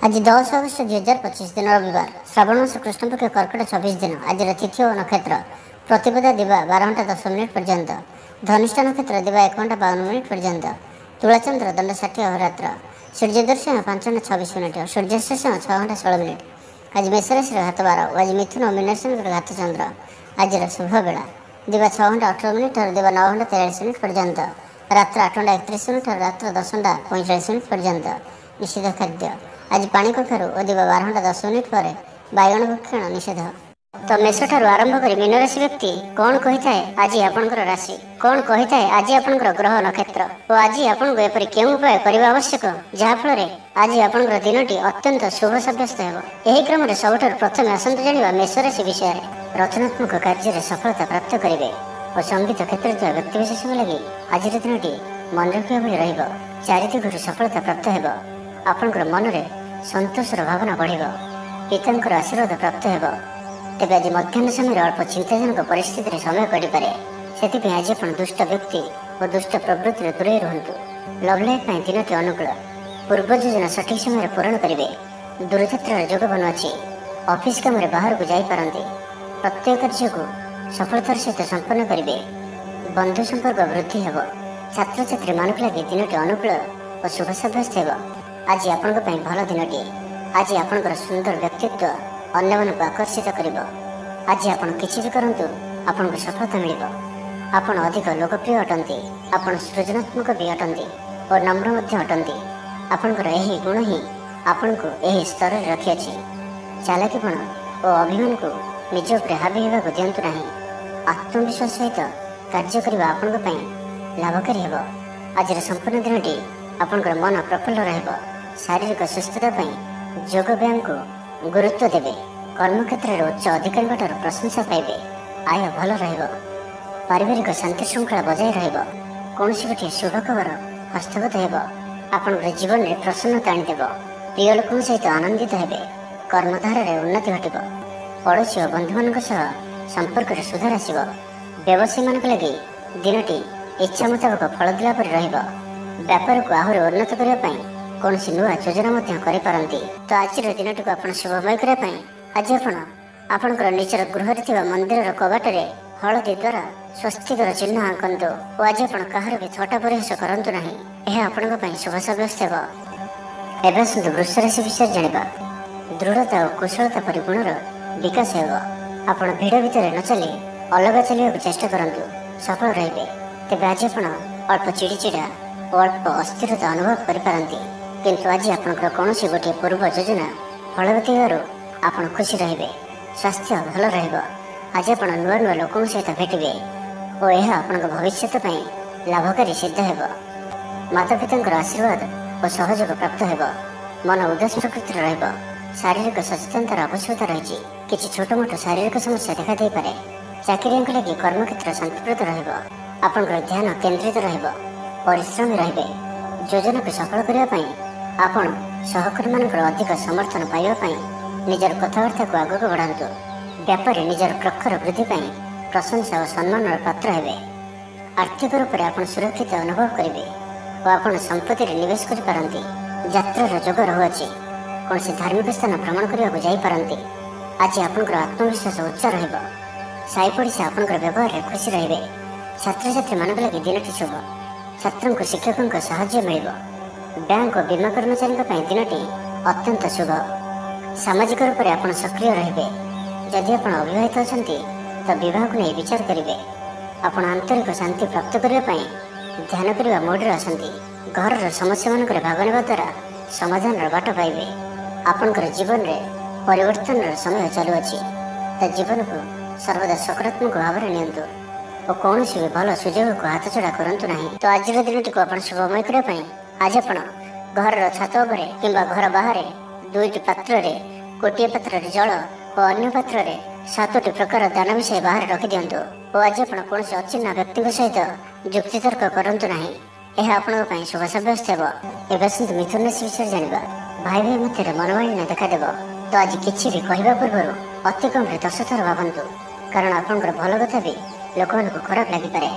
आज 10 अगस्त 2025 दिन रविवार श्रावण मास कृष्ण पक्ष कर्कट 24 दिन। आज तिथि और नक्षत्र प्रतिपदा दिवा 12 घंटा 10 मिनिट पर्यंत, धनिष्ठा नक्षत्र दिवा 1 घंटा 52 मिनिट पर्यंत, तुलाचंद्र दंड 60 अहोरात्र, सूर्योदय 5 घंटा 26 मिनिट, सूर्यास्त 6 घंटा 16 मिनिट। आज मेष राशि घात 12 और आज मिथुन और मीन राशि घात चंद्र। आज शुभ बेला दिवा 6 घंटा 18 मिनिट और दिवा 9 घंटा 43 मिनिट पर्यंत, रात्र 8 घंटा 31 मिनिट और रात्र 10 घंटा 45 मिनिट पर्यंत। निषिद्ध खाद्य आज पानी कखारू और दिवा 12 घंटा 10 मिनिट पर बैगण भक्षण निषेध। तो मेष ठारू आरंभ कर मीन राशि व्यक्ति कौन कही थाए आज आपणकर राशि, कौन कही थाए आज आपणकर ग्रह नक्षत्र और आज आपको एपरी केउं उपाय करबा आवश्यक जहाँफल आज आपणकर दिनटी अत्यंत शुभ सब्यस्त हेब। एही क्रम में सबुठारु प्रथमे आसंतु जानिबा मेष राशि विषय में। रचनात्मक कार्य सफलता प्राप्त करेंगे और संगीत क्षेत्र में व्यक्तिविशेष लगी आज दिनटी मन रखा भाई रहिब। चारिदिगरु सफलता प्राप्त हेब। आपणकर मन में संतोषर भावना बढ़, पितांकर आशीर्वाद प्राप्त हेब। तेबे आज मध्याह्न समय अल्प चिंताजनक परिस्थिति समय कटपे से आज आप दुष्ट व्यक्ति और दुष्ट प्रवृत्ति दूरे रुहतु। लव लाइफ दिनटी अनुकूल, पूर्व योजना सठिक समय पूरण करेंगे। दूरयात्रार जोग बन अच्छी, ऑफिस काम बाहर को जापारती, प्रत्येक कार्य को सफलतार सहित संपन्न करेंगे। बंधु संपर्क वृद्धि हेब। छात्र छात्री मानक लगे दिनटी अनुकूल और शुभ सब्यस्त हेब। आज आपण भल दिनटी। आज आपणकर सुंदर व्यक्तित्व अन्य मानक आकर्षित करिब। आज आपण किछि भी करंतु आपनको सफलता मिलिब। आपण अधिक लोकप्रिय अटंती, आपण सृजनात्मक भी अटंती और नम्र मध्य अटंती। आपणकर एही गुण ही आपनको एही स्तर रे रखि अछि। चालाकीपण और अभिमान को निज उपर हावी हेबाक दियंतु नाही। आत्मविश्वास सहित कार्य करबा आपणक पई लाभकारी हेब। आज संपूर्ण दिनटी आपणकर मन प्रफुल्ल रहब। शारीरिक सुस्थता पई योग व्यायाम को गुरुत्व देवे। कर्मक्षेत्र में उच्च अधिकारी प्रशंसा पाइबे। आय भल रहिब। पारिवारिक शांति श्रृंखला बजाय रहिब। कौनसी गोटे शुभ खबर हस्तगत हेब। आपण जीवन में प्रसन्नता आनिदेव। प्रिय लोकों सहित आनंदित हेबे। कर्मधार में उन्नति घटिब। पड़ोशी और बंधु मान संपर्क में सुधार आसिब। व्यवसायी मान लगी दिनटी इच्छा मुताबक फल दिला पर रहिब। व्यापार को आहरी उन्नत करने कौन नुआ योजना करपारती। तो आज दिन को आप शुभमय करने आज आपणकर निजर गृह मंदिर कबाटे हलदी द्वारा स्वस्तिकर चिन्ह आंकतु और आज आप कहार भी थटा परिहास करतु ना। यह आपण शुभ सब्यस्त हेब। एवं सुंदर वृष राशि विषय जाना। दृढ़ता और कुशलता परि गुणर विकास हेब। आपण भिड़ भितर न चली अलग चलने को चेष्टा करूँ, सफल रे। तेज आज आप अल्प चिड़चिड़ा और अल्प अस्थिरता अनुभव करपारती, किंतु आज आपणकर कौन गोटे पूर्व योजना फलवती हो आप खुशी रे। स्वास्थ्य भल रहिब। आज आप नुआ नुआ लोकों सहित भेटे और यह आपण भविष्य लाभकारी सिद्ध हेब। माता पिता आशीर्वाद और सहयोग प्राप्त हेब। मन उदास प्रकृतिर रहिब। शारीरिक सचेतनतार आवश्यकता रही। किसी छोट मोट शारीरिक समस्या देखा दे पारे। चाकरिया लगी कर्मक्षेत्र शांतिप्रद रहिब। आपणकर ध्यान केन्द्रित रहिब। परिश्रमी रहिबे। योजना को सफल करने आपण सहकर्मी मानकर अधिक समर्थन पाइबा निजर कथबार्ता को आगक बढ़ातु। व्यापारी निजर प्रखर वृद्धि प्रशंसा और सम्मान पात्र हेबे। आर्थिक रूप से आप सुरक्षित अनुभव करेंगे और आप संपत्ति निवेश करपारती। यात्रार जोग रहुअछि। कौन से धार्मिक स्थान भ्रमण करने को जापारती। आज आपणकर आत्मविश्वास उच्च रहिब। साई पड़ोसी आपणकर व्यवहार में खुशी रे। छात्र छात्री मानक लगी दिनटी शुभ। छात्रों को शिक्षकों को साहाय्य मिलिब। बैंक और बीमा कर्मचारी दिनटी अत्यंत शुभ। सामाजिक रूप से आप सक्रिय रे। जदि आप अविवाहित अच्छा तो बह को नहीं विचार करेंगे। आप आंतरिक शांति प्राप्त करने ध्यान करने मोड्रे आसती। घर समस्या मान भाग ने द्वारा समाधान बाट पाइबे। आपणकर जीवन में परिवर्तन समय चलुअछि। तो जीवन को सर्वदा सकारात्मक भाव में नियंतु और कौन भी भल सुजोग को हाथ छड़ा करूँ ना। तो आज दिन को आप शुभमय करने आज आप घर छात उपरे किंबा घर बाहर दुईटी पात्र गोटे पात्र जल और अन्य पात्र 7टी प्रकार दान विषय बाहर रखि दिंतु और आज आप कौन अचिन्ह व्यक्ति सहित जुक्तितर्क करूँ ना। यह आपण शुभ सब्यस्त हेब। एवं मिथुन राशि विषय जाना। भाई भाई मध्य मनमालिन्य देखादेव। तो आज किसी भी कहवा पूर्व अति कम 10 थर भावतु, कारण आपंकर भल कथा भी लोक खराब लगिपे।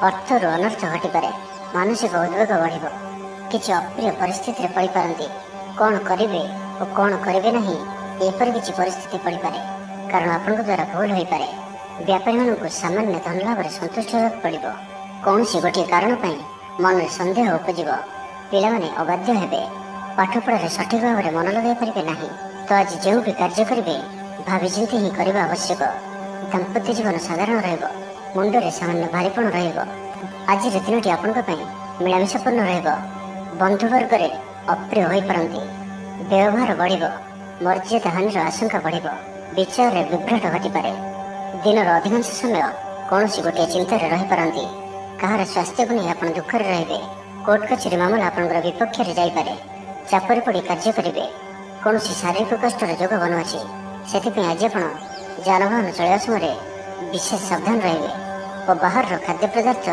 अर्थर अनर्थ घटिपे। मानसिक उद्वेग बढ़। किसी अप्रिय परिस्थिति पड़ पारती। कौन करेंगे ଓ କ'ଣ କରିବେ ନାହିଁ ଏପରି କିଛି ପରିସ୍ଥିତି ପଡ଼ିପାରେ। କାରଣ ଆପଣଙ୍କ ଦ୍ୱାରା ଭୁଲ ହୋଇପାରେ। ବ୍ୟାପାରୀମାନଙ୍କୁ ସାମାନ୍ୟ ଧନଲାଭରେ ସନ୍ତୁଷ୍ଟ ହେବାକୁ ପଡ଼ିବ। କୌଣସି ଗୋଟିଏ କାରଣ ପାଇଁ ମନରେ ସନ୍ଦେହ ଉପୁଜିବ। ପିଲାମାନେ ଅବାଧ୍ୟ ହେବେ। ପାଠପଢ଼ାରେ ସଠିକ୍ ଭାବରେ ମନ ଲଗାଇ ପାରିବେ ନାହିଁ। ତ ଆଜି ଯେଉଁ ବି କାର୍ଯ୍ୟ କରିବେ ଭାବିଚିନ୍ତି ହିଁ କରିବା ଆବଶ୍ୟକ। ଦାମ୍ପତ୍ୟ ଜୀବନ ସାଧାରଣ ରହିବ। ମୁଣ୍ଡରେ ସାମାନ୍ୟ ଭାରିପଣ ରହିବ। ଆଜିର ଦିନଟି ଆପଣଙ୍କ ପାଇଁ ମିଳାମିଶାପୂର୍ଣ୍ଣ ରହିବ। ବନ୍ଧୁବର୍ଗରେ ଅପ୍ରିୟ ହୋଇପାରନ୍ତି। ବ୍ୟବହାର ବଢ଼ିବ। ମର୍ଯ୍ୟାଦା ହାନିର ଆଶଙ୍କା ବଢ଼ିବ। ବିଚାରରେ ବିଭ୍ରାଟ ଘଟିପାରେ। ଦିନର ଅଧିକାଂଶ ସମୟ କୌଣସି ଗୋଟିଏ ଚିନ୍ତାରେ ରହିପାରନ୍ତି। କାହାର ସ୍ୱାସ୍ଥ୍ୟକୁ ନେଇ ଆପଣ ଦୁଃଖରେ ରହିବେ। କୋର୍ଟ କଚେରୀ ମାମଲା ଆପଣଙ୍କର ବିପକ୍ଷରେ ଯାଇପାରେ। ଚାପରେ ପଡ଼ି କାର୍ଯ୍ୟ କରିବେ। କୌଣସି ଶାରୀରିକ କଷ୍ଟର ଯୋଗ ବନୁଅଛି। ସେଥିପାଇଁ ଆଜି ଆପଣ ଯାନବାହନ ଚଳାଇବା ସମୟରେ ବିଶେଷ ସାବଧାନ ରହିବେ ଓ ବାହାରର ଖାଦ୍ୟ ପଦାର୍ଥ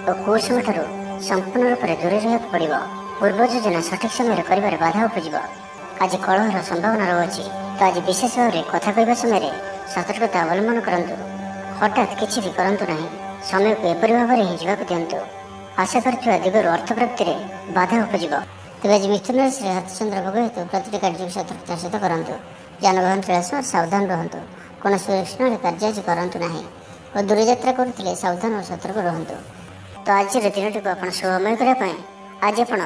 ଓ କୁସଙ୍ଗଠାରୁ ସମ୍ପୂର୍ଣ୍ଣ ରୂପରେ ଦୂରେଇ ରହିବାକୁ ପଡ଼ିବ। ପୂର୍ବ ଯୋଜନା ସଠିକ୍ ସମୟରେ କରିବାରେ ବାଧା ଉପୁଜିବ। ଆଜି କଳହର ସମ୍ଭାବନା ରହୁଅଛି। ତ ଆଜି ବିଶେଷ ଭାବରେ କଥା କହିବା ସମୟରେ ସତର୍କତା ଅବଲମ୍ବନ କରନ୍ତୁ। ହଠାତ୍ କିଛି ବି କରନ୍ତୁ ନାହିଁ। ସମୟକୁ ଏପରି ଭାବରେ ହିଁ ଯିବାକୁ ଦିଅନ୍ତୁ। ଆଶା କରିଥିବା ଦିଗରୁ ଅର୍ଥ ପ୍ରାପ୍ତିରେ ବାଧା ଉପୁଜିବ। ତେବେ ଆଜି ମିଥୁନ ରାଶିରେ ହରିଚନ୍ଦ୍ର ଭୋଗ ହେତୁ ପ୍ରତିଟି କାର୍ଯ୍ୟକୁ ସତର୍କତାର ସହିତ କରନ୍ତୁ। ଯାନବାହନ ଚଳାଇବା ସମୟରେ ସାବଧାନ ରୁହନ୍ତୁ। କୌଣସି ଉଷ୍ଣରେ କାର୍ଯ୍ୟ ଆଜି କରନ୍ତୁ ନାହିଁ ଓ ଦୂରଯାତ୍ରା କରୁଥିଲେ ସାବଧାନ ଓ ସତର୍କ ରୁହନ୍ତୁ। ତ ଆଜିର ଦିନଟିକୁ ଆପଣ ଶୁଭମୟ କରିବା ପାଇଁ ଆଜି ଆପଣ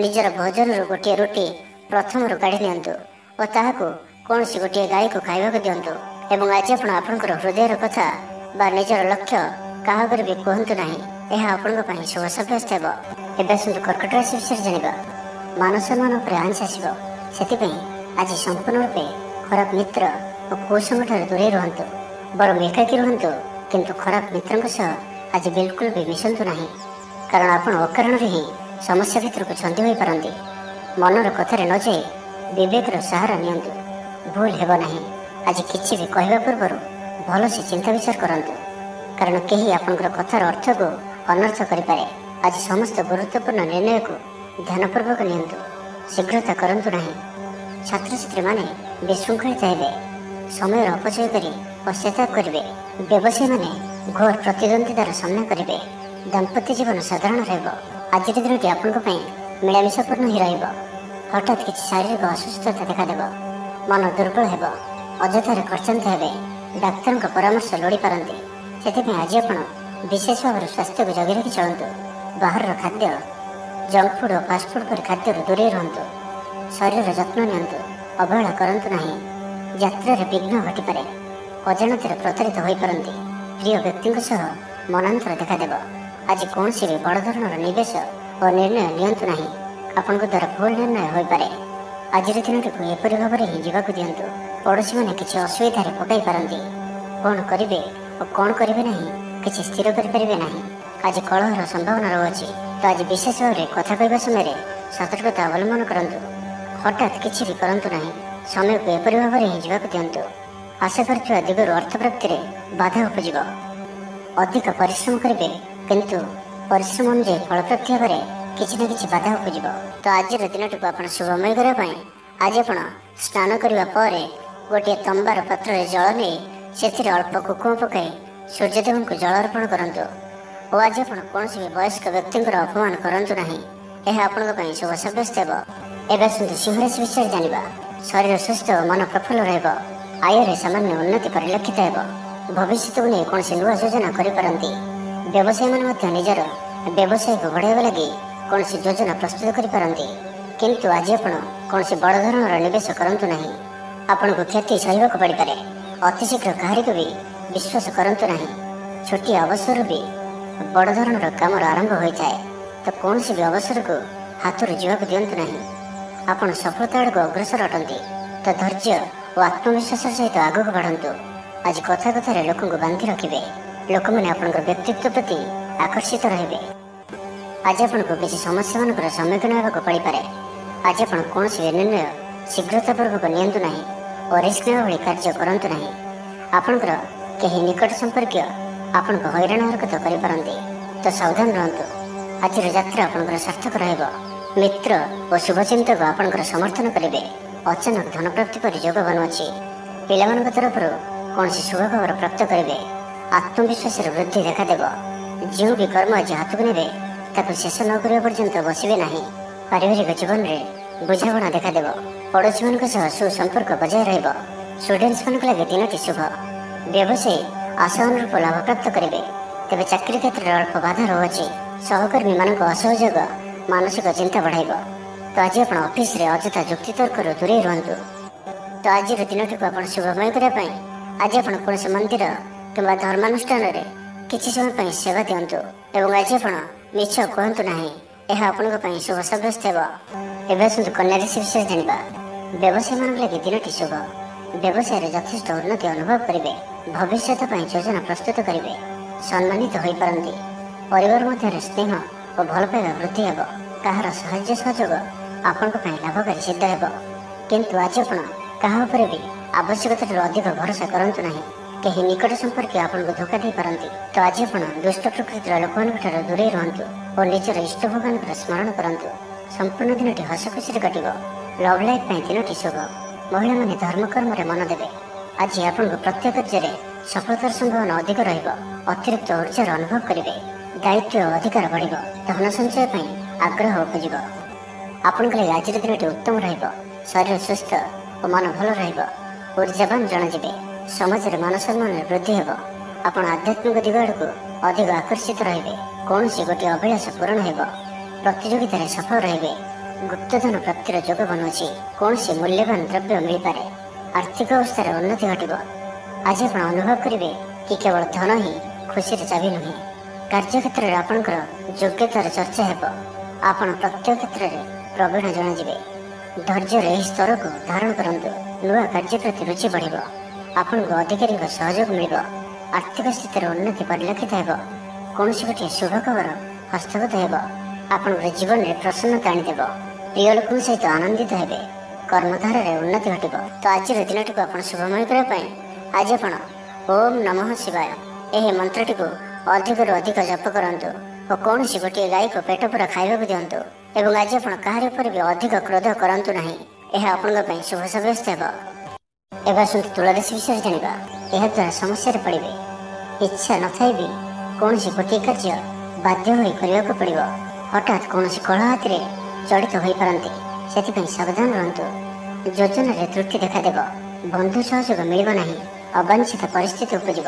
ନିଜର ଭୋଜନରୁ ଗୋଟିଏ ରୁଟି ପ୍ରଥମରୁ କାଢ଼ି ନିଅନ୍ତୁ ଓ ତାହାକୁ କୌଣସି ଗୋଟିଏ ଗାଈକୁ ଖାଇବାକୁ ଦିଅନ୍ତୁ। ଏବଂ ଆଜି ଆପଣ ଆପଣଙ୍କର ହୃଦୟର କଥା ବା ନିଜର ଲକ୍ଷ୍ୟ କାହା ଆଗରେ ବି କୁହନ୍ତୁ ନାହିଁ। ଏହା ଆପଣଙ୍କ ପାଇଁ ଶୁଭ ସାବ୍ୟସ୍ତ ହେବ। ଏବେ ଆସନ୍ତୁ କର୍କଟ ରାଶି ବିଷୟରେ ଜାଣିବା। ମାନ ସମ୍ମାନ ଉପରେ ଆଞ୍ଚ ଆସିବ। ସେଥିପାଇଁ ଆଜି ସମ୍ପୂର୍ଣ୍ଣ ରୂପେ ଖରାପ ମିତ୍ର ଓ କୁସଙ୍ଗଠାରୁ ଦୂରେଇ ରୁହନ୍ତୁ। ବରଂ ଏକାକୀ ରୁହନ୍ତୁ, କିନ୍ତୁ ଖରାପ ମିତ୍ରଙ୍କ ସହ ଆଜି ବିଲକୁଲ ବି ମିଶନ୍ତୁ ନାହିଁ। କାରଣ ଆପଣ ଅକାରଣରେ ହିଁ ସମସ୍ୟା ଭିତରକୁ ଛନ୍ଦି ହୋଇପାରନ୍ତି। ମନର କଥାରେ ନ ଯାଇ ବିବେକର ସାହାରା ନିଅନ୍ତୁ। ଭୁଲ ହେବ ନାହିଁ। ଆଜି କିଛି ବି କହିବା ପୂର୍ବରୁ ଭଲସେ ଚିନ୍ତା ବିଚାର କରନ୍ତୁ। କାରଣ କେହି ଆପଣଙ୍କର କଥାର ଅର୍ଥକୁ ଅନର୍ଥ କରିପାରେ। ଆଜି ସମସ୍ତ ଗୁରୁତ୍ୱପୂର୍ଣ୍ଣ ନିର୍ଣ୍ଣୟକୁ ଧ୍ୟାନପୂର୍ବକ ନିଅନ୍ତୁ। ଶୀଘ୍ରତା କରନ୍ତୁ ନାହିଁ। ଛାତ୍ରଛାତ୍ରୀମାନେ ବିଶୃଙ୍ଖଳିତ ହେବେ। ସମୟର ଅପଚୟ କରି ପଶ୍ଚାତାପ କରିବେ। ବ୍ୟବସାୟୀମାନେ ଘୋର ପ୍ରତିଦ୍ୱନ୍ଦିତାର ସାମ୍ନା କରିବେ। ଦାମ୍ପତ୍ୟ ଜୀବନ ସାଧାରଣ ରହିବ। ଆଜିର ଦିନଟି ଆପଣଙ୍କ ପାଇଁ ମିଳାମିଶାପୂର୍ଣ୍ଣ ହିଁ ରହିବ। ହଠାତ୍ କିଛି ଶାରୀରିକ ଅସୁସ୍ଥତା ଦେଖାଦେବ। ମନ ଦୁର୍ବଳ ହେବ। ଅଯଥାରେ ଖର୍ଚ୍ଚାନ୍ତ ହେବେ। ଡାକ୍ତରଙ୍କ ପରାମର୍ଶ ଲୋଡ଼ିପାରନ୍ତି। ସେଥିପାଇଁ ଆଜି ଆପଣ ବିଶେଷ ଭାବରେ ସ୍ୱାସ୍ଥ୍ୟକୁ ଜଗି ରଖି ଚଳନ୍ତୁ। ବାହାରର ଖାଦ୍ୟ, ଜଙ୍କ ଫୁଡ୍ ଓ ଫାଷ୍ଟଫୁଡ୍ ପରି ଖାଦ୍ୟରୁ ଦୂରେଇ ରୁହନ୍ତୁ। ଶରୀରର ଯତ୍ନ ନିଅନ୍ତୁ। ଅବହେଳା କରନ୍ତୁ ନାହିଁ। ଯାତ୍ରାରେ ବିଘ୍ନ ଘଟିପାରେ। ଅଜାଣତରେ ପ୍ରତାରିତ ହୋଇପାରନ୍ତି। ପ୍ରିୟ ବ୍ୟକ୍ତିଙ୍କ ସହ ମନାନ୍ତର ଦେଖାଦେବ। ଆଜି କୌଣସି ବି ବଡ଼ ଧରଣର ନିବେଶ ଓ ନିର୍ଣ୍ଣୟ ନିଅନ୍ତୁ ନାହିଁ। ଆପଣଙ୍କ ଦ୍ୱାରା ଭୁଲ ନିର୍ଣ୍ଣୟ ହୋଇପାରେ। ଆଜିର ଦିନଟିକୁ ଏପରି ଭାବରେ ହିଁ ଯିବାକୁ ଦିଅନ୍ତୁ। ପଡ଼ୋଶୀମାନେ କିଛି ଅସୁବିଧାରେ ପକାଇ ପାରନ୍ତି। କ'ଣ କରିବେ ଓ କ'ଣ କରିବେ ନାହିଁ କିଛି ସ୍ଥିର କରିପାରିବେ ନାହିଁ। ଆଜି କଳହର ସମ୍ଭାବନା ରହୁଅଛି। ତ ଆଜି ବିଶେଷ ଭାବରେ କଥା କହିବା ସମୟରେ ସତର୍କତା ଅବଲମ୍ବନ କରନ୍ତୁ। ହଠାତ୍ କିଛି ବି କରନ୍ତୁ ନାହିଁ। ସମୟକୁ ଏପରି ଭାବରେ ହିଁ ଯିବାକୁ ଦିଅନ୍ତୁ। ଆଶା କରିଥିବା ଦିଗରୁ ଅର୍ଥ ପ୍ରାପ୍ତିରେ ବାଧା ଉପୁଜିବ। ଅଧିକ ପରିଶ୍ରମ କରିବେ, କିନ୍ତୁ ପରିଶ୍ରମ ଅନୁଯାୟୀ ଫଳପ୍ରାପ୍ତି ହେବାରେ କିଛି ନା କିଛି ବାଧା ଉପୁଜିବ। ତ ଆଜିର ଦିନଟିକୁ ଆପଣ ଶୁଭମୟ କରିବା ପାଇଁ ଆଜି ଆପଣ ସ୍ନାନ କରିବା ପରେ ଗୋଟିଏ ତମ୍ବାର ପାତ୍ରରେ ଜଳ ନେଇ ସେଥିରେ ଅଳ୍ପ କୁକୁମ ପକାଇ ସୂର୍ଯ୍ୟଦେବଙ୍କୁ ଜଳ ଅର୍ପଣ କରନ୍ତୁ। ଓ ଆଜି ଆପଣ କୌଣସି ବି ବୟସ୍କ ବ୍ୟକ୍ତିଙ୍କର ଅପମାନ କରନ୍ତୁ ନାହିଁ। ଏହା ଆପଣଙ୍କ ପାଇଁ ଶୁଭ ସାବ୍ୟସ୍ତ ହେବ। ଏବେ ଆସନ୍ତୁ ସିଂହ ରାଶି ବିଷୟରେ ଜାଣିବା। ଶରୀର ସୁସ୍ଥ ଓ ମନ ପ୍ରଫୁଲ୍ଲ ରହିବ। ଆୟରେ ସାମାନ୍ୟ ଉନ୍ନତି ପରିଲକ୍ଷିତ ହେବ। ଭବିଷ୍ୟତକୁ ନେଇ କୌଣସି ନୂଆ ଯୋଜନା କରିପାରନ୍ତି। ବ୍ୟବସାୟୀମାନେ ମଧ୍ୟ ନିଜର ବ୍ୟବସାୟକୁ ବଢ଼ାଇବା ଲାଗି କୌଣସି ଯୋଜନା ପ୍ରସ୍ତୁତ କରିପାରନ୍ତି। କିନ୍ତୁ ଆଜି ଆପଣ କୌଣସି ବଡ଼ ଧରଣର ନିବେଶ କରନ୍ତୁ ନାହିଁ। ଆପଣଙ୍କୁ କ୍ଷତି ସହିବାକୁ ପଡ଼ିପାରେ। ଅତି ଶୀଘ୍ର କାହାରିକୁ ବି ବିଶ୍ୱାସ କରନ୍ତୁ ନାହିଁ। ଛୋଟିଆ ଅବସରରୁ ବି ବଡ଼ ଧରଣର କାମର ଆରମ୍ଭ ହୋଇଥାଏ। ତ କୌଣସି ବି ଅବସରକୁ ହାତରୁ ଯିବାକୁ ଦିଅନ୍ତୁ ନାହିଁ। ଆପଣ ସଫଳତା ଆଡ଼କୁ ଅଗ୍ରସର ଅଟନ୍ତି। ତ ଧୈର୍ଯ୍ୟ ଓ ଆତ୍ମବିଶ୍ୱାସର ସହିତ ଆଗକୁ ବଢ଼ନ୍ତୁ। ଆଜି କଥା କଥାରେ ଲୋକଙ୍କୁ ବାନ୍ଧି ରଖିବେ। ଲୋକମାନେ ଆପଣଙ୍କର ବ୍ୟକ୍ତିତ୍ୱ ପ୍ରତି ଆକର୍ଷିତ ରହିବେ। ଆଜି ଆପଣଙ୍କୁ କିଛି ସମସ୍ୟାମାନଙ୍କର ସମ୍ମୁଖୀନ ହେବାକୁ ପଡ଼ିପାରେ। ଆଜି ଆପଣ କୌଣସି ବି ନିର୍ଣ୍ଣୟ ଶୀଘ୍ରତାପୂର୍ବକ ନିଅନ୍ତୁ ନାହିଁ ଓ ରିସ୍କ ନେବା ଭଳି କାର୍ଯ୍ୟ କରନ୍ତୁ ନାହିଁ। ଆପଣଙ୍କର କେହି ନିକଟ ସମ୍ପର୍କୀୟ ଆପଣଙ୍କୁ ହଇରାଣ ହରକତ କରିପାରନ୍ତି। ତ ସାବଧାନ ରୁହନ୍ତୁ। ଆଜିର ଯାତ୍ରା ଆପଣଙ୍କର ସାର୍ଥକ ରହିବ। ମିତ୍ର ଓ ଶୁଭଚିନ୍ତକ ଆପଣଙ୍କର ସମର୍ଥନ କରିବେ। ଅଚାନକ ଧନପ୍ରାପ୍ତି ପରି ଯୋଗ ବନୁଅଛି। ପିଲାମାନଙ୍କ ତରଫରୁ କୌଣସି ଶୁଭ ଖବର ପ୍ରାପ୍ତ କରିବେ। ଆତ୍ମବିଶ୍ୱାସରେ ବୃଦ୍ଧି ଦେଖାଦେବ। ଯେଉଁ ବି କର୍ମ ଆଜି ହାତକୁ ନେବେ ତାକୁ ଶେଷ ନ କରିବା ପର୍ଯ୍ୟନ୍ତ ବସିବେ ନାହିଁ। ପାରିବାରିକ ଜୀବନରେ ବୁଝାମଣା ଦେଖାଦେବ। ପଡ଼ୋଶୀମାନଙ୍କ ସହ ସୁସମ୍ପର୍କ ବଜାୟ ରହିବ। ଷ୍ଟୁଡେଣ୍ଟସ୍ମାନଙ୍କ ଲାଗି ଦିନଟି ଶୁଭ। ବ୍ୟବସାୟୀ ଆଶା ଅନୁରୂପ ଲାଭପ୍ରାପ୍ତ କରିବେ। ତେବେ ଚାକିରି କ୍ଷେତ୍ରରେ ଅଳ୍ପ ବାଧା ରହୁଅଛି। ସହକର୍ମୀମାନଙ୍କ ଅସହଯୋଗ ମାନସିକ ଚିନ୍ତା ବଢ଼ାଇବ। ତ ଆଜି ଆପଣ ଅଫିସରେ ଅଯଥା ଯୁକ୍ତିତର୍କରୁ ଦୂରେଇ ରୁହନ୍ତୁ। ତ ଆଜିର ଦିନଟିକୁ ଆପଣ ଶୁଭମୟ କରିବା ପାଇଁ ଆଜି ଆପଣ କୌଣସି ମନ୍ଦିର କିମ୍ବା ଧର୍ମାନୁଷ୍ଠାନରେ କିଛି ସମୟ ପାଇଁ ସେବା ଦିଅନ୍ତୁ ଏବଂ ଆଜି ଆପଣ ମିଛ କୁହନ୍ତୁ ନାହିଁ। ଏହା ଆପଣଙ୍କ ପାଇଁ ଶୁଭ ସାବ୍ୟସ୍ତ ହେବ। ଏବେ ଆସନ୍ତୁ କନ୍ୟା ରାଶି ବିଷୟରେ ଜାଣିବା। ବ୍ୟବସାୟୀମାନଙ୍କ ଲାଗି ଦିନଟି ଶୁଭ। ବ୍ୟବସାୟରେ ଯଥେଷ୍ଟ ଉନ୍ନତି ଅନୁଭବ କରିବେ। ଭବିଷ୍ୟତ ପାଇଁ ଯୋଜନା ପ୍ରସ୍ତୁତ କରିବେ। ସମ୍ମାନିତ ହୋଇପାରନ୍ତି। ପରିବାର ମଧ୍ୟରେ ସ୍ନେହ ଓ ଭଲ ପାଇବା ବୃଦ୍ଧି ହେବ। କାହାର ସାହାଯ୍ୟ ସହଯୋଗ ଆପଣଙ୍କ ପାଇଁ ଲାଭକାରୀ ସିଦ୍ଧ ହେବ। କିନ୍ତୁ ଆଜି ଆପଣ କାହା ଉପରେ ବି ଆବଶ୍ୟକତାଠାରୁ ଅଧିକ ଭରସା କରନ୍ତୁ ନାହିଁ। କେହି ନିକଟ ସମ୍ପର୍କୀୟ ଆପଣଙ୍କୁ ଧୋକା ଦେଇପାରନ୍ତି। ତ ଆଜି ଆପଣ ଦୁଷ୍ଟ ପ୍ରକୃତିର ଲୋକମାନଙ୍କଠାରୁ ଦୂରେଇ ରୁହନ୍ତୁ ଓ ନିଜର ଇଷ୍ଟ ଭଗବାନଙ୍କର ସ୍ମରଣ କରନ୍ତୁ। ସମ୍ପୂର୍ଣ୍ଣ ଦିନଟି ହସ ଖୁସିରେ କଟିବ। ଲଭ୍ ଲାଇଫ୍ ପାଇଁ ଦିନଟି ଶୁଭ। ମହିଳାମାନେ ଧର୍ମକର୍ମରେ ମନ ଦେବେ। ଆଜି ଆପଣଙ୍କ ପ୍ରତ୍ୟେକ କାର୍ଯ୍ୟରେ ସଫଳତାର ସମ୍ଭାବନା ଅଧିକ ରହିବ। ଅତିରିକ୍ତ ଉର୍ଜାର ଅନୁଭବ କରିବେ। ଦାୟିତ୍ୱ ଓ ଅଧିକାର ବଢ଼ିବ। ଧନ ସଞ୍ଚୟ ପାଇଁ ଆଗ୍ରହ ଉପୁଜିବ। ଆପଣଙ୍କ ଲାଗି ଆଜିର ଦିନଟି ଉତ୍ତମ ରହିବ। ଶରୀର ସୁସ୍ଥ ଓ ମନ ଭଲ ରହିବ। ଉର୍ଜାବାନ ଜଣାଯିବେ। ସମାଜରେ ମାନ ସମ୍ମାନରେ ବୃଦ୍ଧି ହେବ। ଆପଣ ଆଧ୍ୟାତ୍ମିକ ଦିଗ ଆଡ଼କୁ ଅଧିକ ଆକର୍ଷିତ ରହିବେ। କୌଣସି ଗୋଟିଏ ଅଭିଳାଷ ପୂରଣ ହେବ। ପ୍ରତିଯୋଗିତାରେ ସଫଳ ରହିବେ। ଗୁପ୍ତଧନ ପ୍ରାପ୍ତିର ଯୋଗ ବନୁଅଛି। କୌଣସି ମୂଲ୍ୟବାନ ଦ୍ରବ୍ୟ ମିଳିପାରେ। ଆର୍ଥିକ ଅବସ୍ଥାରେ ଉନ୍ନତି ଘଟିବ। ଆଜି ଆପଣ ଅନୁଭବ କରିବେ କି କେବଳ ଧନ ହିଁ ଖୁସିର ଚାବି ନୁହେଁ। କାର୍ଯ୍ୟକ୍ଷେତ୍ରରେ ଆପଣଙ୍କର ଯୋଗ୍ୟତାର ଚର୍ଚ୍ଚା ହେବ। ଆପଣ ପ୍ରତ୍ୟେକ କ୍ଷେତ୍ରରେ ପ୍ରବୀଣ ଜଣାଯିବେ। ଧୈର୍ଯ୍ୟର ଏହି ସ୍ତରକୁ ଧାରଣ କରନ୍ତୁ। ନୂଆ କାର୍ଯ୍ୟ ପ୍ରତି ରୁଚି ବଢ଼ିବ। ଆପଣଙ୍କୁ ଅଧିକାରୀଙ୍କ ସହଯୋଗ ମିଳିବ। ଆର୍ଥିକ ସ୍ଥିତିର ଉନ୍ନତି ପରିଲକ୍ଷିତ ହେବ। କୌଣସି ଗୋଟିଏ ଶୁଭ ଖବର ହସ୍ତଗତ ହେବ। ଆପଣଙ୍କର ଜୀବନରେ ପ୍ରସନ୍ନତା ଆଣିଦେବ। ପ୍ରିୟ ଲୋକଙ୍କ ସହିତ ଆନନ୍ଦିତ ହେବେ। କର୍ମଧାରାରେ ଉନ୍ନତି ଘଟିବ। ତ ଆଜିର ଦିନଟିକୁ ଆପଣ ଶୁଭମୟ କରିବା ପାଇଁ ଆଜି ଆପଣ ଓମ୍ ନମଃ ଶିବାୟ ଏହି ମନ୍ତ୍ରଟିକୁ ଅଧିକରୁ ଅଧିକ ଜପ କରନ୍ତୁ ଓ କୌଣସି ଗୋଟିଏ ଗାଈକୁ ପେଟ ପୂରା ଖାଇବାକୁ ଦିଅନ୍ତୁ ଏବଂ ଆଜି ଆପଣ କାହାରି ଉପରେ ବି ଅଧିକ କ୍ରୋଧ କରନ୍ତୁ ନାହିଁ। ଏହା ଆପଣଙ୍କ ପାଇଁ ଶୁଭ ସାବ୍ୟସ୍ତ ହେବ। ଏବେ ଆସନ୍ତୁ ତୁଳା ରାଶି ବିଷୟରେ ଜାଣିବା। ଏହାଦ୍ୱାରା ସମସ୍ୟାରେ ପଡ଼ିବେ। ଇଚ୍ଛା ନଥାଇ ବି କୌଣସି ଗୋଟିଏ କାର୍ଯ୍ୟ ବାଧ୍ୟ ହୋଇ କରିବାକୁ ପଡ଼ିବ। ହଠାତ୍ କୌଣସି କଳହ ହାତିରେ ଜଡ଼ିତ ହୋଇପାରନ୍ତି। ସେଥିପାଇଁ ସାବଧାନ ରୁହନ୍ତୁ। ଯୋଜନାରେ ତ୍ରୁଟି ଦେଖାଦେବ। ବନ୍ଧୁ ସହଯୋଗ ମିଳିବ ନାହିଁ। ଅବାଞ୍ଛିତ ପରିସ୍ଥିତି ଉପୁଜିବ।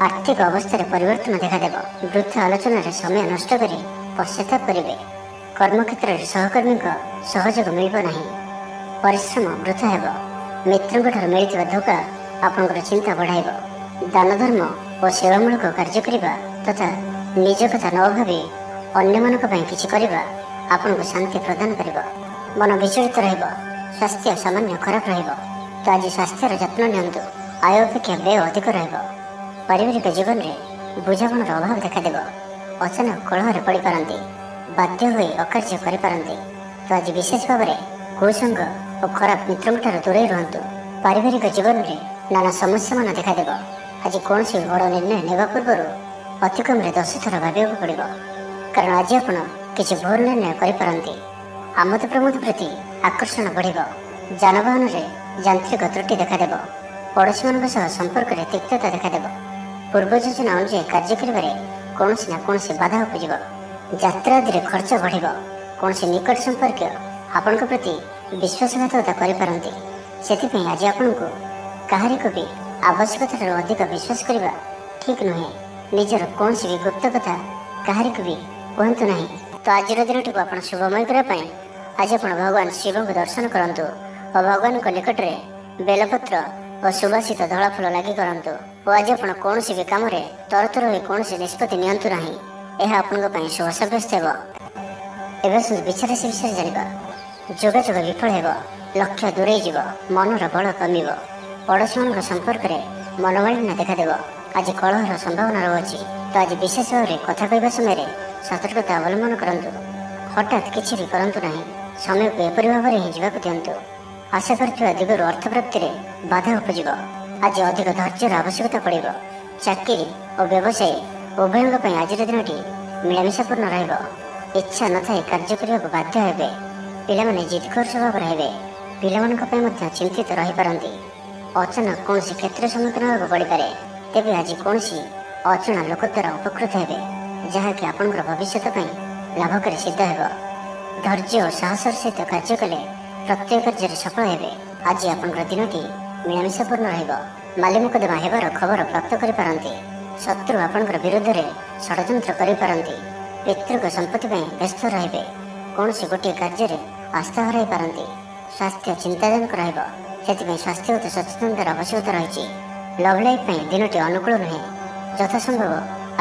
ଆର୍ଥିକ ଅବସ୍ଥାରେ ପରିବର୍ତ୍ତନ ଦେଖାଦେବ। ବୃଥା ଆଲୋଚନାରେ ସମୟ ନଷ୍ଟ କରି ପଶ୍ଚାତାପ କରିବେ। କର୍ମକ୍ଷେତ୍ରରେ ସହକର୍ମୀଙ୍କ ସହଯୋଗ ମିଳିବ ନାହିଁ। ପରିଶ୍ରମ ବୃଥା ହେବ। ମିତ୍ରଙ୍କଠାରୁ ମିଳିଥିବା ଧୋକା ଆପଣଙ୍କର ଚିନ୍ତା ବଢ଼ାଇବ। ଦାନ ଧର୍ମ ଓ ସେବାମୂଳକ କାର୍ଯ୍ୟ କରିବା ତଥା ନିଜ କଥା ନ ଭାବି ଅନ୍ୟମାନଙ୍କ ପାଇଁ କିଛି କରିବା ଆପଣଙ୍କୁ ଶାନ୍ତି ପ୍ରଦାନ କରିବ। ମନ ବିଚଳିତ ରହିବ। ସ୍ୱାସ୍ଥ୍ୟ ସାମାନ୍ୟ ଖରାପ ରହିବ। ତ ଆଜି ସ୍ୱାସ୍ଥ୍ୟର ଯତ୍ନ ନିଅନ୍ତୁ। ଆୟ ଅପେକ୍ଷା ବ୍ୟୟ ଅଧିକ ରହିବ। ପାରିବାରିକ ଜୀବନରେ ବୁଝାମଣାର ଅଭାବ ଦେଖାଦେବ। ଅଚାନକ କଳହରେ ପଡ଼ିପାରନ୍ତି। ବାଧ୍ୟ ହୋଇ ଅକାର୍ଯ୍ୟ କରିପାରନ୍ତି। ତ ଆଜି ବିଶେଷ ଭାବରେ କୁସଙ୍ଗ ଓ ଖରାପ ମିତ୍ରଙ୍କଠାରୁ ଦୂରେଇ ରୁହନ୍ତୁ। ପାରିବାରିକ ଜୀବନରେ ନାନା ସମସ୍ୟାମାନ ଦେଖାଦେବ। ଆଜି କୌଣସି ବଡ଼ ନିର୍ଣ୍ଣୟ ନେବା ପୂର୍ବରୁ ଅତି କମ୍ରେ 10 ଥର ଭାବିବାକୁ ପଡ଼ିବ। କାରଣ ଆଜି ଆପଣ କିଛି ଭୁଲ ନିର୍ଣ୍ଣୟ କରିପାରନ୍ତି। ଆମୋଦ ପ୍ରମୋଦ ପ୍ରତି ଆକର୍ଷଣ ବଢ଼ିବ। ଯାନବାହନରେ ଯାନ୍ତ୍ରିକ ତ୍ରୁଟି ଦେଖାଦେବ। ପଡ଼ୋଶୀମାନଙ୍କ ସହ ସମ୍ପର୍କରେ ତିକ୍ତତା ଦେଖାଦେବ। ପୂର୍ବ ଯୋଜନା ଅନୁଯାୟୀ କାର୍ଯ୍ୟ କରିବାରେ କୌଣସି ନା କୌଣସି ବାଧା ଉପୁଜିବ। ଯାତ୍ରା ଆଦିରେ ଖର୍ଚ୍ଚ ବଢ଼ିବ। କୌଣସି ନିକଟ ସମ୍ପର୍କୀୟ ଆପଣଙ୍କ ପ୍ରତି ବିଶ୍ୱାସଘାତକତା କରିପାରନ୍ତି। ସେଥିପାଇଁ ଆଜି ଆପଣଙ୍କୁ କାହାରିକୁ ବି ଆବଶ୍ୟକତାଠାରୁ ଅଧିକ ବିଶ୍ୱାସ କରିବା ଠିକ୍ ନୁହେଁ। ନିଜର କୌଣସି ବି ଗୁପ୍ତ କଥା କାହାରିକୁ ବି କୁହନ୍ତୁ ନାହିଁ। ତ ଆଜିର ଦିନଟିକୁ ଆପଣ ଶୁଭମୟ କରିବା ପାଇଁ ଆଜି ଆପଣ ଭଗବାନ ଶିବଙ୍କୁ ଦର୍ଶନ କରନ୍ତୁ ଓ ଭଗବାନଙ୍କ ନିକଟରେ ବେଲପତ୍ର ଓ ସୁବାସିତ ଧଳା ଫୁଲ ଲାଗି କରନ୍ତୁ। ଓ ଆଜି ଆପଣ କୌଣସି ବି କାମରେ ତରତର ହୋଇ କୌଣସି ନିଷ୍ପତ୍ତି ନିଅନ୍ତୁ ନାହିଁ। ଏହା ଆପଣଙ୍କ ପାଇଁ ଶୁଭ ସାବ୍ୟସ୍ତ ହେବ। ଏବେ ଆସନ୍ତୁ ବିଛା ରାଶି ବିଷୟରେ ଜାଣିବା। ଯୋଗାଯୋଗ ବିଫଳ ହେବ। ଲକ୍ଷ୍ୟ ଦୂରେଇ ଯିବ। ମନର ବଳ କମିବ। ପଡ଼ୋଶୀମାନଙ୍କ ସମ୍ପର୍କରେ ମନୋମାଳିନ୍ୟ ଦେଖାଦେବ। ଆଜି କଳହର ସମ୍ଭାବନା ରହୁଅଛି। ତ ଆଜି ବିଶେଷ ଭାବରେ କଥା କହିବା ସମୟରେ ସତର୍କତା ଅବଲମ୍ବନ କରନ୍ତୁ। ହଠାତ୍ କିଛି ବି କରନ୍ତୁ ନାହିଁ। ସମୟକୁ ଏପରି ଭାବରେ ହିଁ ଯିବାକୁ ଦିଅନ୍ତୁ। ଆଶା କରିଥିବା ଦିଗରୁ ଅର୍ଥ ପ୍ରାପ୍ତିରେ ବାଧା ଉପୁଜିବ। ଆଜି ଅଧିକ ଧୈର୍ଯ୍ୟର ଆବଶ୍ୟକତା ପଡ଼ିବ। ଚାକିରି ଓ ବ୍ୟବସାୟୀ ଉଭୟଙ୍କ ପାଇଁ ଆଜିର ଦିନଟି ମିଳାମିଶାପୂର୍ଣ୍ଣ ରହିବ। ଇଚ୍ଛା ନଥାଇ କାର୍ଯ୍ୟ କରିବାକୁ ବାଧ୍ୟ ହେବେ। ପିଲାମାନେ ଜିଦଖୋର ସ୍ୱଭାବର ହେବେ। ପିଲାମାନଙ୍କ ପାଇଁ ମଧ୍ୟ ଚିନ୍ତିତ ରହିପାରନ୍ତି। ଅଚାନକ କୌଣସି କ୍ଷେତ୍ର ସମ୍ମୁଖୀନ ହେବାକୁ ପଡ଼ିପାରେ। ତେବେ ଆଜି କୌଣସି ଅଜଣା ଲୋକ ଦ୍ୱାରା ଉପକୃତ ହେବେ, ଯାହାକି ଆପଣଙ୍କର ଭବିଷ୍ୟତ ପାଇଁ ଲାଭକାରୀ ସିଦ୍ଧ ହେବ। ଧୈର୍ଯ୍ୟ ଓ ସାହସର ସହିତ କାର୍ଯ୍ୟ କଲେ ପ୍ରତ୍ୟେକ କାର୍ଯ୍ୟରେ ସଫଳ ହେବେ। ଆଜି ଆପଣଙ୍କର ଦିନଟି ମିଳାମିଶାପୂର୍ଣ୍ଣ ରହିବ। ମାଲି ମୁକଦ୍ଦମା ହେବାର ଖବର ପ୍ରାପ୍ତ କରିପାରନ୍ତି। ଶତ୍ରୁ ଆପଣଙ୍କର ବିରୁଦ୍ଧରେ ଷଡ଼ଯନ୍ତ୍ର କରିପାରନ୍ତି। ପିତୃଙ୍କ ସମ୍ପତ୍ତି ପାଇଁ ବ୍ୟସ୍ତ ରହିବେ। କୌଣସି ଗୋଟିଏ କାର୍ଯ୍ୟରେ ଆସ୍ଥା ହରାଇ ପାରନ୍ତି। ସ୍ୱାସ୍ଥ୍ୟ ଚିନ୍ତାଜନକ ରହିବ, ସେଥିପାଇଁ ସ୍ୱାସ୍ଥ୍ୟଗତ ସଚେତନତାର ଆବଶ୍ୟକତା ରହିଛି। ଲଭ୍ ଲାଇଫ୍ ପାଇଁ ଦିନଟି ଅନୁକୂଳ ନୁହେଁ। ଯଥାସମ୍ଭବ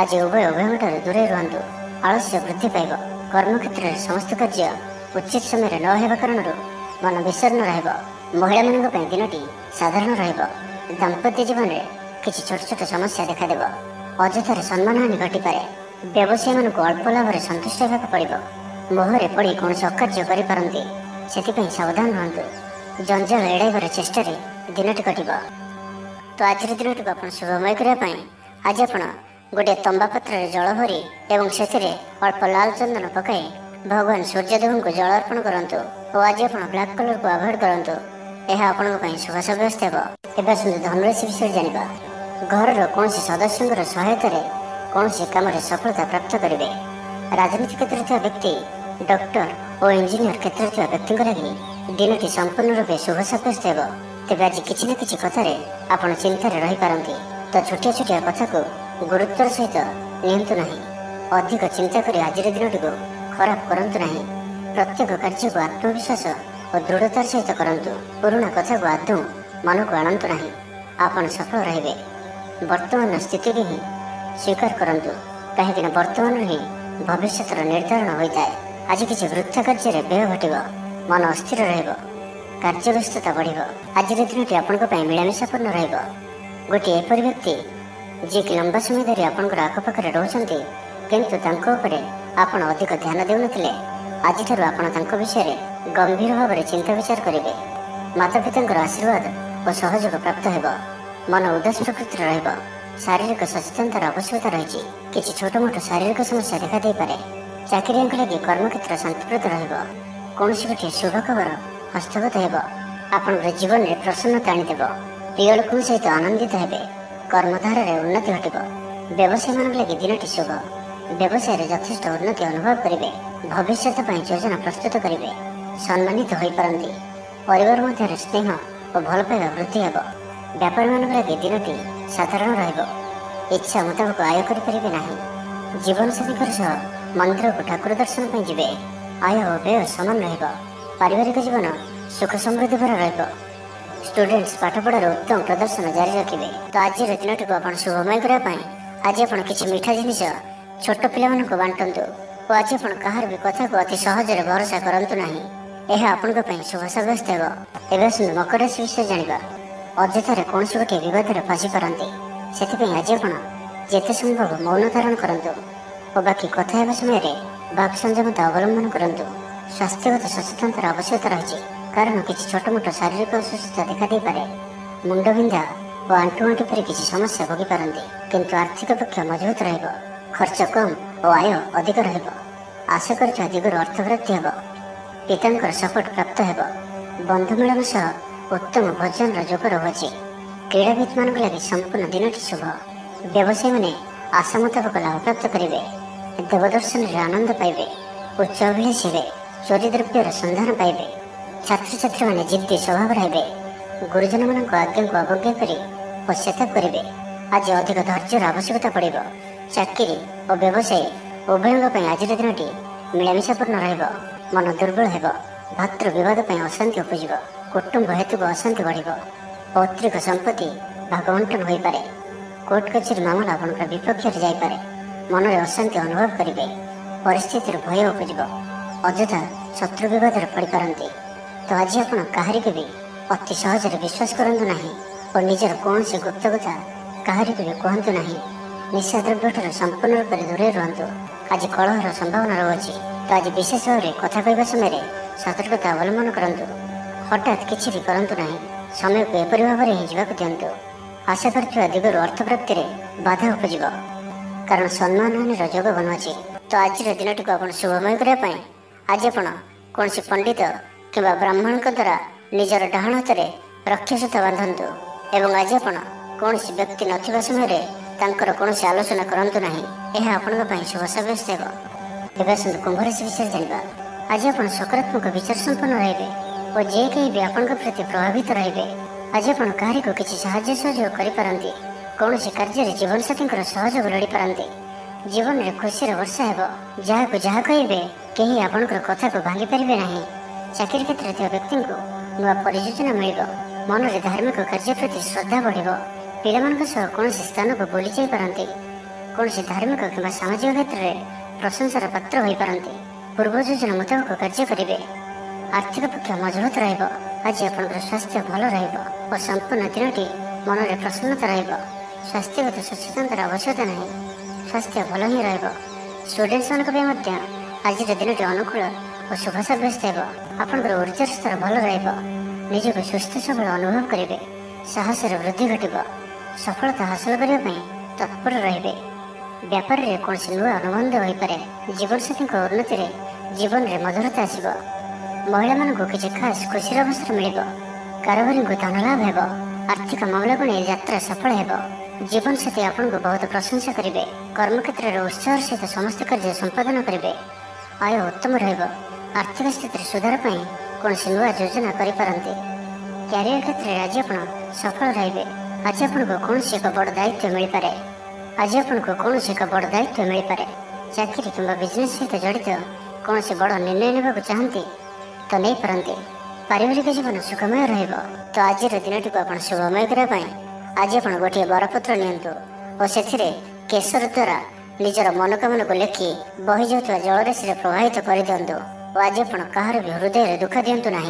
ଆଜି ଉଭୟଙ୍କଠାରୁ ଦୂରେଇ ରୁହନ୍ତୁ। ଆଳସ୍ୟ ବୃଦ୍ଧି ପାଇବ। କର୍ମକ୍ଷେତ୍ରରେ ସମସ୍ତ କାର୍ଯ୍ୟ ଉଚିତ ସମୟରେ ନ ହେବା କାରଣରୁ ମନ ବିଷର୍ଣ୍ଣ ରହିବ। ମହିଳାମାନଙ୍କ ପାଇଁ ଦିନଟି ସାଧାରଣ ରହିବ। ଦାମ୍ପତ୍ୟ ଜୀବନରେ କିଛି ଛୋଟ ଛୋଟ ସମସ୍ୟା ଦେଖାଦେବ। ଅଯଥାରେ ସମ୍ମାନହାନି ଘଟିପାରେ। ବ୍ୟବସାୟୀମାନଙ୍କୁ ଅଳ୍ପ ଲାଭରେ ସନ୍ତୁଷ୍ଟ ହେବାକୁ ପଡ଼ିବ। ମୋହରେ ପଡ଼ି କୌଣସି ଅକାର୍ଯ୍ୟ କରିପାରନ୍ତି, ସେଥିପାଇଁ ସାବଧାନ ରୁହନ୍ତୁ। ଜଞ୍ଜାଳ ଏଡ଼ାଇବାର ଚେଷ୍ଟାରେ ଦିନଟି କଟିବ। ତ ଆଜିର ଦିନଟିକୁ ଆପଣ ଶୁଭମୟ କରିବା ପାଇଁ ଆଜି ଆପଣ ଗୋଟିଏ ତମ୍ବା ପାତ୍ରରେ ଜଳ ଭରି ଏବଂ ସେଥିରେ ଅଳ୍ପ ଲାଲ ଚନ୍ଦନ ପକାଇ ଭଗବାନ ସୂର୍ଯ୍ୟଦେବଙ୍କୁ ଜଳ ଅର୍ପଣ କରନ୍ତୁ ଓ ଆଜି ଆପଣ ବ୍ଲାକ୍ କଲରକୁ ଆଭଏଡ୍ କରନ୍ତୁ। ଏହା ଆପଣଙ୍କ ପାଇଁ ଶୁଭ ସାବ୍ୟସ୍ତ ହେବ। ଏବେ ଆସନ୍ତୁ ଧନୁରାଶି ବିଷୟରେ ଜାଣିବା। ଘରର କୌଣସି ସଦସ୍ୟଙ୍କର ସହାୟତାରେ କୌଣସି କାମରେ ସଫଳତା ପ୍ରାପ୍ତ କରିବେ। ରାଜନୀତି କ୍ଷେତ୍ରରେ ଥିବା ବ୍ୟକ୍ତି, ଡକ୍ଟର ଓ ଇଞ୍ଜିନିୟର କ୍ଷେତ୍ରରେ ଥିବା ବ୍ୟକ୍ତିଙ୍କ ଲାଗି ଦିନଟି ସମ୍ପୂର୍ଣ୍ଣ ରୂପେ ଶୁଭ ସାବ୍ୟସ୍ତ ହେବ। ତେବେ ଆଜି କିଛି ନା କିଛି କଥାରେ ଆପଣ ଚିନ୍ତାରେ ରହିପାରନ୍ତି, ତ ଛୋଟିଆ ଛୋଟିଆ କଥାକୁ ଗୁରୁତ୍ୱର ସହିତ ନିଅନ୍ତୁ ନାହିଁ। ଅଧିକ ଚିନ୍ତା କରି ଆଜିର ଦିନଟିକୁ ଖରାପ କରନ୍ତୁ ନାହିଁ। ପ୍ରତ୍ୟେକ କାର୍ଯ୍ୟକୁ ଆତ୍ମବିଶ୍ୱାସ ଓ ଦୃଢ଼ତାର ସହିତ କରନ୍ତୁ। ପୁରୁଣା କଥାକୁ ଆଦୌ ମନକୁ ଆଣନ୍ତୁ ନାହିଁ। ଆପଣ ସଫଳ ରହିବେ। ବର୍ତ୍ତମାନର ସ୍ଥିତିକୁ ହିଁ ସ୍ୱୀକାର କରନ୍ତୁ, କାହିଁକିନା ବର୍ତ୍ତମାନରୁ ହିଁ ଭବିଷ୍ୟତର ନିର୍ଦ୍ଧାରଣ ହୋଇଥାଏ। ଆଜି କିଛି ବୃଥା କାର୍ଯ୍ୟରେ ବ୍ୟୟ ଘଟିବ। ମନ ଅସ୍ଥିର ରହିବ। କାର୍ଯ୍ୟବ୍ୟସ୍ତତା ବଢ଼ିବ। ଆଜିର ଦିନଟି ଆପଣଙ୍କ ପାଇଁ ମିଳାମିଶାପୂର୍ଣ୍ଣ ରହିବ। ଗୋଟିଏ ଏପରି ବ୍ୟକ୍ତି ଯିଏକି ଲମ୍ବା ସମୟ ଧରି ଆପଣଙ୍କର ଆଖପାଖରେ ରହୁଛନ୍ତି, କିନ୍ତୁ ତାଙ୍କ ଉପରେ ଆପଣ ଅଧିକ ଧ୍ୟାନ ଦେଉନଥିଲେ, ଆଜିଠାରୁ ଆପଣ ତାଙ୍କ ବିଷୟରେ ଗମ୍ଭୀର ଭାବରେ ଚିନ୍ତା ବିଚାର କରିବେ। ମାତାପିତାଙ୍କର ଆଶୀର୍ବାଦ ଓ ସହଯୋଗ ପ୍ରାପ୍ତ ହେବ। ମନ ଉଦାସ ପ୍ରକୃତିର ରହିବ। ଶାରୀରିକ ସଚେତନତାର ଆବଶ୍ୟକତା ରହିଛି। କିଛି ଛୋଟମୋଟ ଶାରୀରିକ ସମସ୍ୟା ଦେଖାଦେଇପାରେ। ଚାକିରିଆଙ୍କ ଲାଗି କର୍ମକ୍ଷେତ୍ର ଶାନ୍ତିପ୍ରଦ ରହିବ। କୌଣସି ଗୋଟିଏ ଶୁଭ ଖବର ହସ୍ତଗତ ହେବ। ଆପଣଙ୍କର ଜୀବନରେ ପ୍ରସନ୍ନତା ଆଣିଦେବ। ପ୍ରିୟ ଲୋକଙ୍କ ସହିତ ଆନନ୍ଦିତ ହେବେ। କର୍ମଧାରାରେ ଉନ୍ନତି ଘଟିବ। ବ୍ୟବସାୟୀମାନଙ୍କ ଲାଗି ଦିନଟି ଶୁଭ। ବ୍ୟବସାୟରେ ଯଥେଷ୍ଟ ଉନ୍ନତି ଅନୁଭବ କରିବେ। ଭବିଷ୍ୟତ ପାଇଁ ଯୋଜନା ପ୍ରସ୍ତୁତ କରିବେ। ସମ୍ମାନିତ ହୋଇପାରନ୍ତି। ପରିବାର ମଧ୍ୟରେ ସ୍ନେହ ଓ ଭଲ ପାଇବା ବୃଦ୍ଧି ହେବ। ବ୍ୟାପାରୀମାନଙ୍କ ଲାଗି ଦିନଟି ସାଧାରଣ ରହିବ। ଇଚ୍ଛା ମୁତାବକ ଆୟ କରିପାରିବେ ନାହିଁ। ଜୀବନସାଥୀଙ୍କ ସହ ମନ୍ଦିରକୁ ଠାକୁର ଦର୍ଶନ ପାଇଁ ଯିବେ। ଆୟ ଓ ବ୍ୟୟ ସମାନ ରହିବ। ପାରିବାରିକ ଜୀବନ ସୁଖ ସମୃଦ୍ଧି ଭରା ରହିବ। ଷ୍ଟୁଡେଣ୍ଟସ୍ ପାଠପଢ଼ାରେ ଉତ୍ତମ ପ୍ରଦର୍ଶନ ଜାରି ରଖିବେ। ତ ଆଜିର ଦିନଟିକୁ ଆପଣ ଶୁଭମୟ କରିବା ପାଇଁ ଆଜି ଆପଣ କିଛି ମିଠା ଜିନିଷ ଛୋଟ ପିଲାମାନଙ୍କୁ ବାଣ୍ଟନ୍ତୁ ଓ ଆଜି ଆପଣ କାହାର ବି କଥାକୁ ଅତି ସହଜରେ ଭରସା କରନ୍ତୁ ନାହିଁ। ଏହା ଆପଣଙ୍କ ପାଇଁ ଶୁଭ ସାବ୍ୟସ୍ତ ହେବ। ଏବେ ଆସନ୍ତୁ ମକର ରାଶି ବିଷୟରେ ଜାଣିବା। ଅଯଥାରେ କୌଣସି ଗୋଟିଏ ବିବାଦରେ ଫସି ପାରନ୍ତି, ସେଥିପାଇଁ ଆଜି ଆପଣ ଯେତେ ସମ୍ଭବ ମୌନ ଧାରଣ କରନ୍ତୁ ଓ ବାକି କଥା ହେବା ସମୟରେ ବାକ୍ ସଂଯମତା ଅବଲମ୍ବନ କରନ୍ତୁ। ସ୍ୱାସ୍ଥ୍ୟଗତ ସଚେତନତାର ଆବଶ୍ୟକତା ରହିଛି, କାରଣ କିଛି ଛୋଟମୋଟ ଶାରୀରିକ ଅସୁସ୍ଥତା ଦେଖାଦେଇପାରେ। ମୁଣ୍ଡବିନ୍ଧା ଓ ଆଣ୍ଠୁଗଣ୍ଠି ପରି କିଛି ସମସ୍ୟା ଭୋଗିପାରନ୍ତି, କିନ୍ତୁ ଆର୍ଥିକ ପକ୍ଷ ମଜବୁତ ରହିବ। ଖର୍ଚ୍ଚ କମ୍ ଓ ଆୟ ଅଧିକ ରହିବ। ଆଶା କରିଥିବା ଦିଗରୁ ଅର୍ଥପ୍ରାପ୍ତି ହେବ। ପିତାଙ୍କର ସପୋର୍ଟ ପ୍ରାପ୍ତ ହେବ। ବନ୍ଧୁ ମିଳନ ସହ ଉତ୍ତମ ଭୋଜନର ଯୋଗ ରହୁଅଛି। କ୍ରୀଡ଼ାବିତମାନଙ୍କ ଲାଗି ସମ୍ପୂର୍ଣ୍ଣ ଦିନଟି ଶୁଭ। ବ୍ୟବସାୟୀମାନେ ଆଶା ମୁତାବକ ଲାଭପ୍ରାପ୍ତ କରିବେ। ଦେବଦର୍ଶନରେ ଆନନ୍ଦ ପାଇବେ। ଉଚ୍ଚ ଅଭିଳାଷୀ ହେବେ। ଚୋରି ଦ୍ରବ୍ୟର ସନ୍ଧାନ ପାଇବେ। ଛାତ୍ରଛାତ୍ରୀମାନେ ଜିଦ୍ଦି ସ୍ୱଭାବର ହେବେ। ଗୁରୁଜନମାନଙ୍କ ଆଜ୍ଞାକୁ ଅବଜ୍ଞା କରି ପଶ୍ଚାତାପ କରିବେ। ଆଜି ଅଧିକ ଧୈର୍ଯ୍ୟର ଆବଶ୍ୟକତା ପଡ଼ିବ। ଚାକିରି ଓ ବ୍ୟବସାୟୀ ଉଭୟଙ୍କ ପାଇଁ ଆଜିର ଦିନଟି ମିଳାମିଶାପୂର୍ଣ୍ଣ ରହିବ। ମନ ଦୁର୍ବଳ ହେବ। ଭାତୃ ବିବାଦ ପାଇଁ ଅଶାନ୍ତି ଉପୁଜିବ। କୁଟୁମ୍ବ ହେତୁକୁ ଅଶାନ୍ତି ବଢ଼ିବ। ପୈତୃକ ସମ୍ପତ୍ତି ଭାଗବଣ୍ଟନ ହୋଇପାରେ। କୋର୍ଟ କଚେରୀ ମାମଲା ଆପଣଙ୍କର ବିପକ୍ଷରେ ଯାଇପାରେ। ମନରେ ଅଶାନ୍ତି ଅନୁଭବ କରିବେ। ପରିସ୍ଥିତିରୁ ଭୟ ଉପୁଜିବ। ଅଯଥା ଶତ୍ରୁ ବିବାଦରେ ପଡ଼ିପାରନ୍ତି। ତ ଆଜି ଆପଣ କାହାରିକୁ ବି ଅତି ସହଜରେ ବିଶ୍ୱାସ କରନ୍ତୁ ନାହିଁ ଓ ନିଜର କୌଣସି ଗୁପ୍ତ କଥା କାହାରିକୁ ବି କୁହନ୍ତୁ ନାହିଁ। ନିଶାଦ୍ରବ୍ୟଠାରୁ ସମ୍ପୂର୍ଣ୍ଣ ରୂପରେ ଦୂରେଇ ରୁହନ୍ତୁ। ଆଜି କଳହର ସମ୍ଭାବନା ରହୁଅଛି, ତ ଆଜି ବିଶେଷ ଭାବରେ କଥା କହିବା ସମୟରେ ସତର୍କତା ଅବଲମ୍ବନ କରନ୍ତୁ। ହଠାତ୍ କିଛି ବି କରନ୍ତୁ ନାହିଁ। ସମୟକୁ ଏପରି ଭାବରେ ହିଁ ଯିବାକୁ ଦିଅନ୍ତୁ। ଆଶା କରିଥିବା ଦିଗରୁ ଅର୍ଥପ୍ରାପ୍ତିରେ ବାଧା ଉପୁଜିବ, କାରଣ ସମ୍ମାନହାନିର ଯୋଗ ବନୁଅଛି। ତ ଆଜିର ଦିନଟିକୁ ଆପଣ ଶୁଭମୟ କରିବା ପାଇଁ ଆଜି ଆପଣ କୌଣସି ପଣ୍ଡିତ କିମ୍ବା ବ୍ରାହ୍ମଣଙ୍କ ଦ୍ୱାରା ନିଜର ଡାହାଣ ହାତରେ ରକ୍ଷାସୂତା ବାନ୍ଧନ୍ତୁ ଏବଂ ଆଜି ଆପଣ କୌଣସି ବ୍ୟକ୍ତି ନଥିବା ସମୟରେ ତାଙ୍କର କୌଣସି ଆଲୋଚନା କରନ୍ତୁ ନାହିଁ। ଏହା ଆପଣଙ୍କ ପାଇଁ ଶୁଭ ସାବ୍ୟସ୍ତ ହେବ। ଏବେ ଆସନ୍ତୁ କୁମ୍ଭ ରାଶି ବିଷୟରେ ଜାଣିବା। आज आप सकारात्मक विचार संपन्न रहिबे और जे कहीं भी आपन प्रति प्रभावित रहिबे। आज आप कहारी को किसी साहाय्य सहयोग करि पारंती। कौन सी कार्य जीवन साथी सहयोग लड़ी पारंती। जीवन में खुशी वर्षा हेबो। जहाँ को जहाँ कहिबे केही आपनकर कथा को भांगी पारिबे नाही। चाकरी क्षेत्र में व्यक्ति को नुआ परियोजना मिलिबो। मन में धार्मिक कार्य प्रति श्रद्धा बढ़िबो। पिलामानक सह कौन स्थान को बुली जाई पारंती। कौन धार्मिक कि सामाजिक क्षेत्र में प्रशंसार पात्र हो पारंती। पूर्व योजना मुताबक कार्य करेंगे। आर्थिक पक्ष मजबूत रहिबो। आज आपनकर स्वास्थ्य भल रहिबो और संपूर्ण दिनटी मन में प्रसन्नता रहिबो। स्वास्थ्यगत सचेतनतार आवश्यकता नहीं। स्वास्थ्य भल ही रहिबो। स्टूडेंट्स मानक आज दिनटी अनुकूल और शुभ सब्यस्त हेबो। आपनकर ऊर्जा स्तर भल रहिबो। निजको सुस्थ सबल अनुभव करेंगे। साहसर वृद्धि घटिबो। सफलता हासिल करने में तत्पर रहिबे। व्यापार रे कौन नुआ अनुबंध हो पारे। जीवन साथी उन्नति रे जीवन रे मधुरता आसब। महिला मानक किसी खास खुशी अवसर मिल। कारोबारी को धन लाभ हेब। आर्थिक मामला को नहीं यात्रा सफल हेब। जीवन साथी आपन को बहुत प्रशंसा करेंगे। कर्मक्षेत्र में उत्साह सहित समस्त कार्य संपादन करेंगे। आय उत्तम रहिब। आर्थिक स्थिति सुधार पाई कौन नुआ योजना करि पारंती। क्यारियर क्षेत्र में आज आप सफल रहिबे। आज आपको कौन एक बड़ दायित्व मिल पारे। आज आपको कौन एक बड़ दायित्व मिल पारे। चाकरी कि बिजनेस सहित जड़ित कौन से बड़ निर्णय नेबाक चाहती तो नहीं पारंती। पारिवारिक जीवन सुखमय रहिबो। तो आज दिनटी को आप शुभमय करने आज आप गोटे बरपत्र नियंतु और से केसर द्वारा निजर मनोकामना को लिखि बही जाऊा जलराशि प्रभावित कर दिंतु। और आज आप कहार भी हृदय दुख दिंतु ना।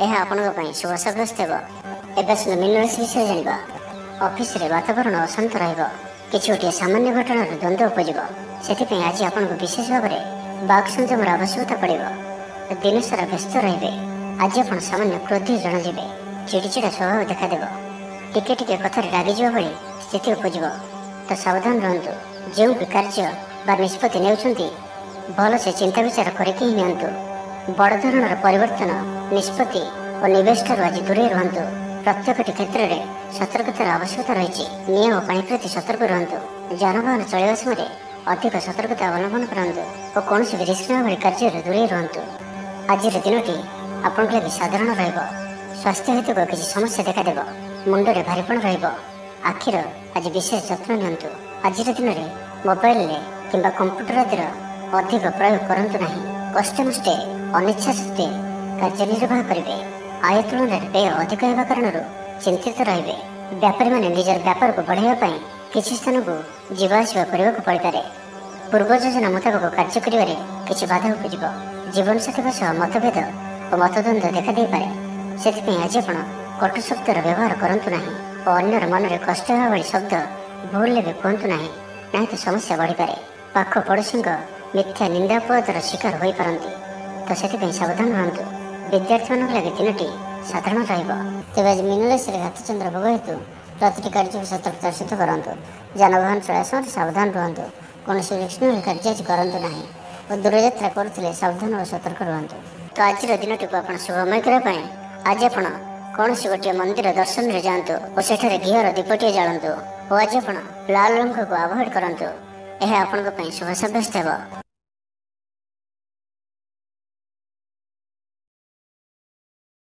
यह आपण शुभ सब्यस्त हो। मीन राशि विषय जाना। ऑफिस रे वातावरण अशांत रहिबो। किसी गोटे सामान्य घटना द्वंद्व उपजिब। से आज आपको विशेष भाव में बाक संयमर आवश्यकता पड़ो। दिन सारा व्यस्त रे। आज आप सामान्य क्रोधी जनाजे। चिड़चिड़ा स्वभाव देखादेव। टिके टिके कथार रागिज भाई स्थिति उपजिब। तो सावधान रुहतु। जो भी कार्य बा निष्पत्ति नेउछंती भल से चिंता विचार करके ही नियंतु। बड़ धरणर परिवर्तन निष्पत्ति और निवेश ठार आज दूरे रुहतु। प्रत्येकटी क्षेत्र में सतर्कतार आवश्यकता रही। नियम पानी प्रति सतर्क रुहतु। जानवाहन चलवा समय अधिक सतर्कता अवलंबन करंतु और कौन भी रिस्क भाई कार्य दूरे रुहतु। आज दिनटी आपण लगे साधारण रहिबो। स्वास्थ्य हेतु किसी समस्या देखादेव। मुंडे भारीपण रहिबो। आखिर आज विशेष जत्न नियंतु। आज दिन में मोबाइल कि कंप्यूटर आदि अधिक प्रयोग करंतु नहीं। कष्टे अनिच्छा सत्वे कार्य निर्वाह करेंगे। आय तुलन में व्यय अधिक होगा कारण चिंतित रहिबे। व्यापारी माने निजर व्यापार को बढ़ावा किसी स्थान को जीवाआसिबा करने को पड़े। पूर्व योजना मुताबक कार्य करिबारे किसी बाधा उपजिब। जीवन साथी सह मतभेद और मतद्वंद देखा दे पारे। से आज आप कटु शब्दर व्यवहार करंतु नहीं और अन्यर मन में कष्ट होगा भाई शब्द भूल भी कहतु नहीं। नहीं तो समस्या बढ़ी पारे। पाख पड़ोशी मिथ्या निंदा अपवादर शिकार हो पारंती। तो से सावधान रुहतु। विद्यार्थी मान लगे दिनटी साधारण रहिबो। आज मीन राशि घातचंद्र भोग हेतु प्रति कार्य को सतर्कता सहित करंतु। जानवाहन चलाया समय सावधान रुहतु। कौन रिस्क कार्य आज करंतु नहीं और दूरयात्रा करुले सावधान और सतर्क रुहतु। तो आज दिनटी को आप शुभमय करने आज आप कौन गोटे मंदिर दर्शन में जातु और सेठारे घीर दीपटे जालतु। और आज आप लाल रंग को अवॉइड करंतु। यह आपण शुभ सब्यस्त हेबो।